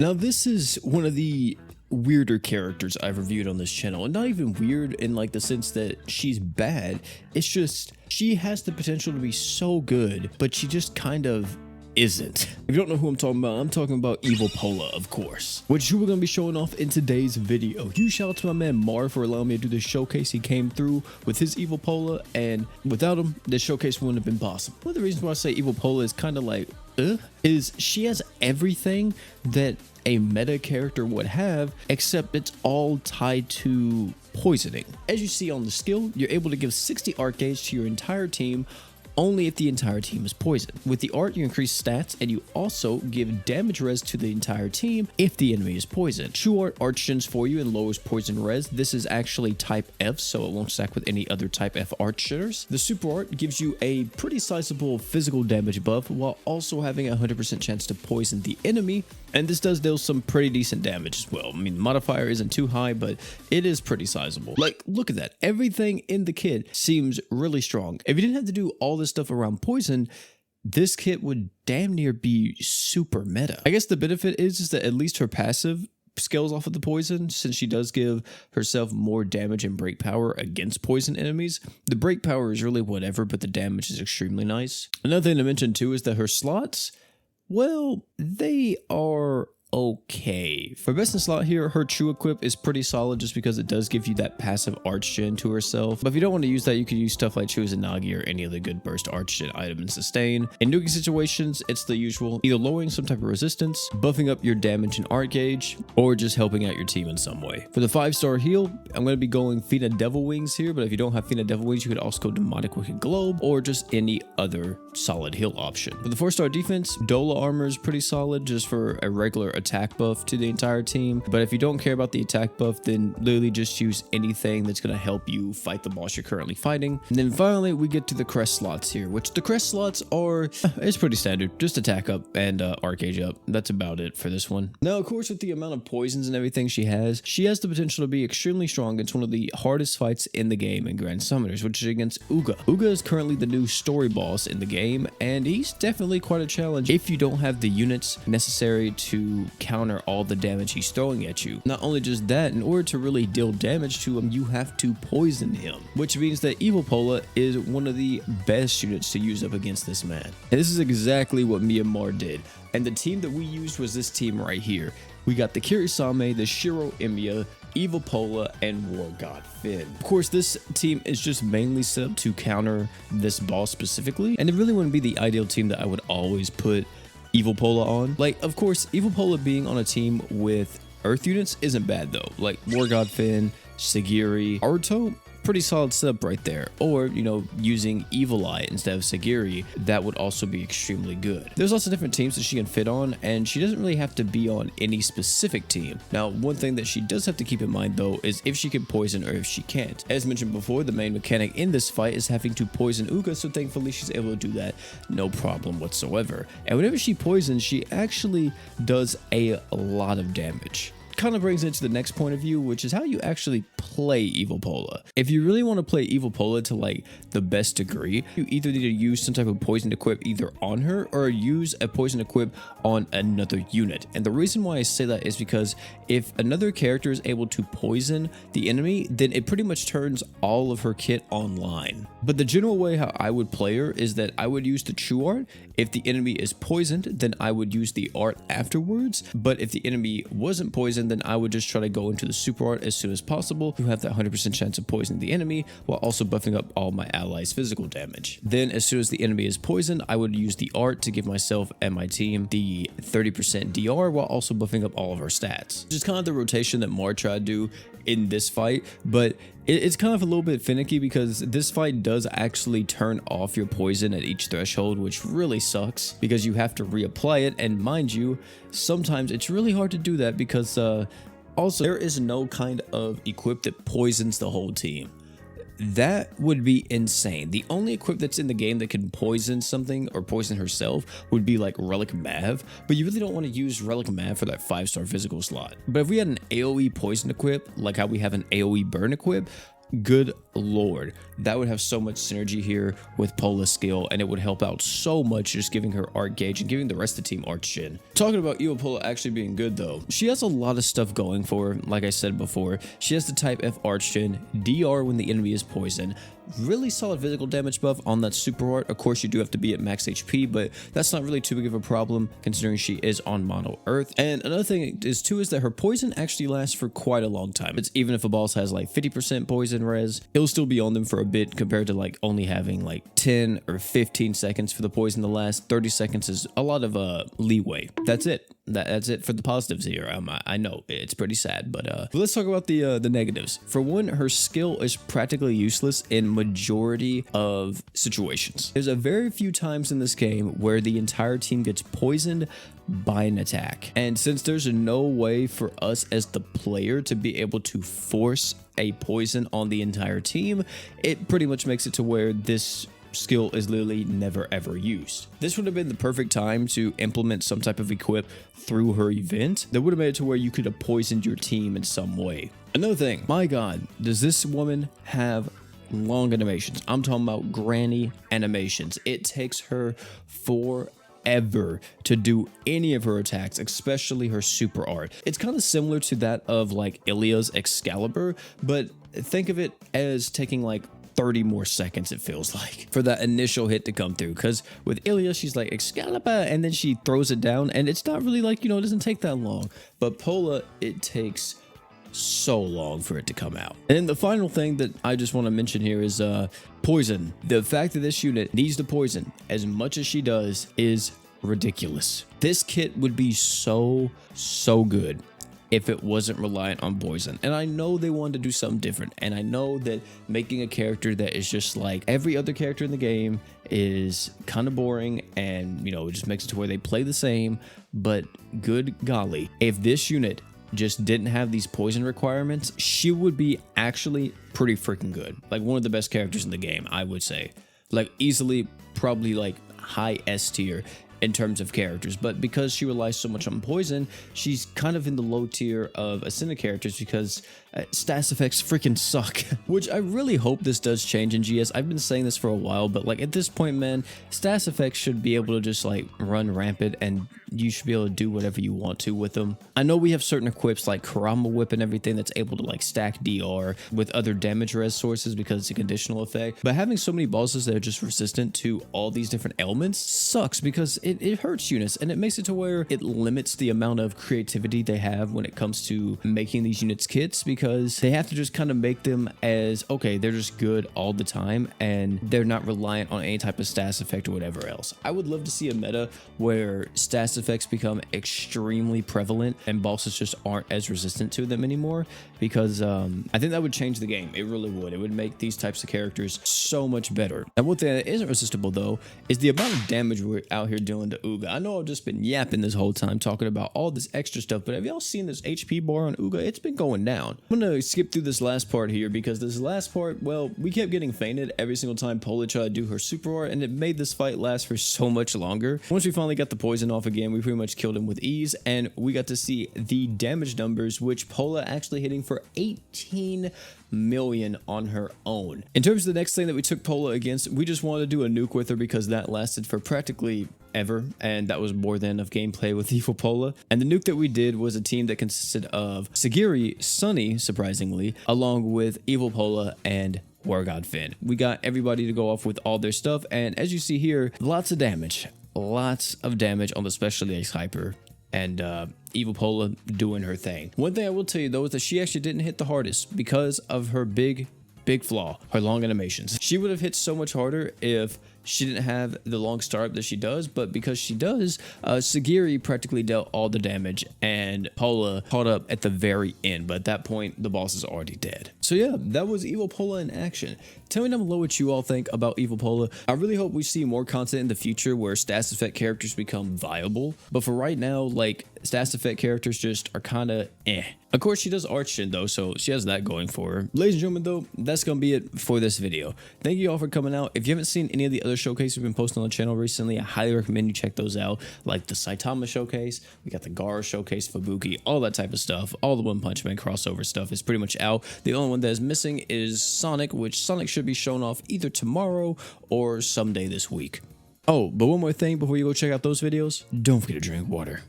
Now, this is one of the weirder characters I've reviewed on this channel, and not even weird in like the sense that she's bad. It's just she has the potential to be so good, but she just kind of isn't. If you don't know who I'm talking about Evil Pola, of course, which we're going to be showing off in today's video. Huge shout out to my man Mar for allowing me to do this showcase. He came through with his Evil Pola, and without him, this showcase wouldn't have been possible. One of the reasons why I say Evil Pola is kind of like, is she has everything that a meta character would have, except it's all tied to poisoning. As you see on the skill, you're able to give 60 art gauge to your entire team only if the entire team is poisoned. With the art, you increase stats, and you also give damage res to the entire team if the enemy is poisoned. True art archgens for you and lowers poison res. This is actually type F, so it won't stack with any other type F archers. The super art gives you a pretty sizable physical damage buff while also having a 100% chance to poison the enemy, and this does deal some pretty decent damage as well. I mean, the modifier isn't too high, but it is pretty sizable. Like, look at that. Everything in the kit seems really strong. If you didn't have to do all this stuff around poison, this kit would damn near be super meta. I guess the benefit is that at least her passive scales off of the poison, since she does give herself more damage and break power against poison enemies. The break power is really whatever, but the damage is extremely nice. Another thing to mention too is that her slots, well, they are okay. For best in slot here, her true equip is pretty solid just because it does give you that passive arch gen to herself. But if you don't want to use that, you could use stuff like Choose and Nagi or any other good burst arch gen item and sustain. In nuking situations, it's the usual, either lowering some type of resistance, buffing up your damage and art gauge, or just helping out your team in some way. For the 5-star heal, I'm going to be going Fina Devil Wings here, but if you don't have Fina Devil Wings, you could also go Demonic Wicked Globe or just any other solid heal option. For the 4-star defense, Dola armor is pretty solid just for a regular attack buff to the entire team. But if you don't care about the attack buff, then literally just use anything that's going to help you fight the boss you're currently fighting. And then finally, we get to the crest slots here, which the crest slots are, it's pretty standard. Just attack up and art gauge up. That's about it for this one. Now, of course, with the amount of poisons and everything she has the potential to be extremely strong. It's one of the hardest fights in the game in Grand Summoners, which is against Uga. Uga is currently the new story boss in the game, and he's definitely quite a challenge if you don't have the units necessary to counter all the damage he's throwing at you. Not only just that, in order to really deal damage to him, you have to poison him, which means that Evil Pola is one of the best units to use up against this man. And this is exactly what me and Mar did. And the team that we used was this team right here. We got the Kirisame, the Shiro Emiya, Evil Pola, and War God Finn. Of course, this team is just mainly set up to counter this boss specifically, and it really wouldn't be the ideal team that I would always put Evil Pola on. Like, of course, Evil Pola being on a team with Earth units isn't bad though. Like War God Finn, Sagiri, Aruto, pretty solid setup right there. Or, you know, using Evil Eye instead of Sagiri, that would also be extremely good. There's lots of different teams that she can fit on, and she doesn't really have to be on any specific team. Now, one thing that she does have to keep in mind though is if she can poison or if she can't. As mentioned before, the main mechanic in this fight is having to poison Uga, so thankfully she's able to do that no problem whatsoever. And whenever she poisons, she actually does a lot of damage. Kind of brings into the next point of view, which is how you actually play Evil Pola. If you really want to play Evil Pola to like the best degree, you either need to use some type of poison equip either on her or use a poison equip on another unit. And the reason why I say that is because if another character is able to poison the enemy, then it pretty much turns all of her kit online. But the general way how I would play her is that I would use the true art. If the enemy is poisoned, then I would use the art afterwards. But if the enemy wasn't poisoned, then I would just try to go into the super art as soon as possible to have that 100% chance of poisoning the enemy while also buffing up all my allies' physical damage. Then as soon as the enemy is poisoned, I would use the art to give myself and my team the 30% DR while also buffing up all of our stats. Just kind of the rotation that Mar tried to do in this fight, but it's kind of a little bit finicky because this fight does actually turn off your poison at each threshold, which really sucks because you have to reapply it. And mind you, sometimes it's really hard to do that because also there is no kind of equip that poisons the whole team. That would be insane. The only equip that's in the game that can poison something or poison herself would be like Relic Mav, but you really don't want to use Relic Mav for that 5-star physical slot. But if we had an AoE poison equip, like how we have an AoE burn equip, good lord, that would have so much synergy here with Pola's skill, and it would help out so much just giving her art gauge and giving the rest of the team art shin. Talking about Evil Pola actually being good though, she has a lot of stuff going for her. Like I said before, she has the type F art shin, DR when the enemy is poisoned, really solid physical damage buff on that super art. Of course, you do have to be at max HP, but that's not really too big of a problem considering she is on mono earth. And another thing is too is that her poison actually lasts for quite a long time. It's even if a boss has like 50% poison res, he'll still be on them for a bit compared to like only having like 10 or 15 seconds for the poison to last. 30 seconds is a lot of leeway. That's it. That's it for the positives here. I know it's pretty sad, but let's talk about the negatives. For one, her skill is practically useless in majority of situations. There's a very few times in this game where the entire team gets poisoned by an attack, and since there's no way for us as the player to be able to force a poison on the entire team, it pretty much makes it to where this skill is literally never ever used. This would have been the perfect time to implement some type of equip through her event that would have made it to where you could have poisoned your team in some way. Another thing, my god, does this woman have long animations? I'm talking about granny animations. It takes her forever to do any of her attacks, especially her super art. It's kind of similar to that of like Ilya's Excalibur, but think of it as taking like 30 more seconds, it feels like, for that initial hit to come through. Because with Ilya, she's like Excalibur, and then she throws it down, and it's not really like, you know, it doesn't take that long. But Pola, it takes so long for it to come out. And then the final thing that I just want to mention here is poison. The fact that this unit needs to poison as much as she does is ridiculous. This kit would be so good if it wasn't reliant on poison. And I know they wanted to do something different, and I know that making a character that is just like every other character in the game is kind of boring, and you know, it just makes it to where they play the same. But good golly, if this unit just didn't have these poison requirements, she would be actually pretty freaking good. Like one of the best characters in the game, I would say. Like easily probably like high S tier in terms of characters, but because she relies so much on poison, she's kind of in the low tier of Ascendant characters because stats effects freaking suck. Which I really hope this does change in GS. I've been saying this for a while, but like at this point, man, stats effects should be able to just like run rampant, and you should be able to do whatever you want to with them. I know we have certain equips like Karama Whip and everything that's able to like stack DR with other damage res sources because it's a conditional effect, but having so many bosses that are just resistant to all these different elements sucks because it hurts units, and it makes it to where it limits the amount of creativity they have when it comes to making these units kits, because they have to just kind of make them as, okay, they're just good all the time and they're not reliant on any type of stats effect or whatever else. I would love to see a meta where stats effects become extremely prevalent and bosses just aren't as resistant to them anymore, because I think that would change the game. It really would. It would make these types of characters so much better. And one thing that isn't resistible though is the amount of damage we're out here doing to Uga. I know I've just been yapping this whole time talking about all this extra stuff, but have y'all seen this HP bar on Uga? It's been going down. I'm gonna skip through this last part here because this last part, well, we kept getting fainted every single time Pola tried to do her super art, and it made this fight last for so much longer. Once we finally got the poison off again, we pretty much killed him with ease, and we got to see the damage numbers, which Pola actually hitting for 18 million on her own. In terms of the next thing that we took Pola against, we just wanted to do a nuke with her because that lasted for practically ever, and that was more than enough gameplay with Evil Pola. And the nuke that we did was a team that consisted of Sagiri, Sunny, surprisingly, along with Evil Pola and War God Finn. We got everybody to go off with all their stuff, and as you see here, lots of damage on the Special Ace Hyper, and Evil Pola doing her thing. One thing I will tell you though is that she actually didn't hit the hardest because of her big flaw, her long animations. She would have hit so much harder if she didn't have the long startup that she does, but because she does, Sagiri practically dealt all the damage, and Pola caught up at the very end, but at that point, the boss is already dead. So yeah, that was Evil Pola in action. Tell me down below what you all think about Evil Pola. I really hope we see more content in the future where stats effect characters become viable, but for right now, like, Stats effect characters just are kind of eh. Of course, she does art shin though, so she has that going for her. Ladies and gentlemen, though, that's gonna be it for this video. Thank you all for coming out. If you haven't seen any of the other showcases we've been posting on the channel recently, I highly recommend you check those out. Like the Saitama showcase, we got the Gaara showcase, Fubuki, all that type of stuff. All the One Punch Man crossover stuff is pretty much out. The only one that is missing is Sonic, which Sonic should be shown off either tomorrow or someday this week. Oh, but one more thing before you go check out those videos, don't forget to drink water.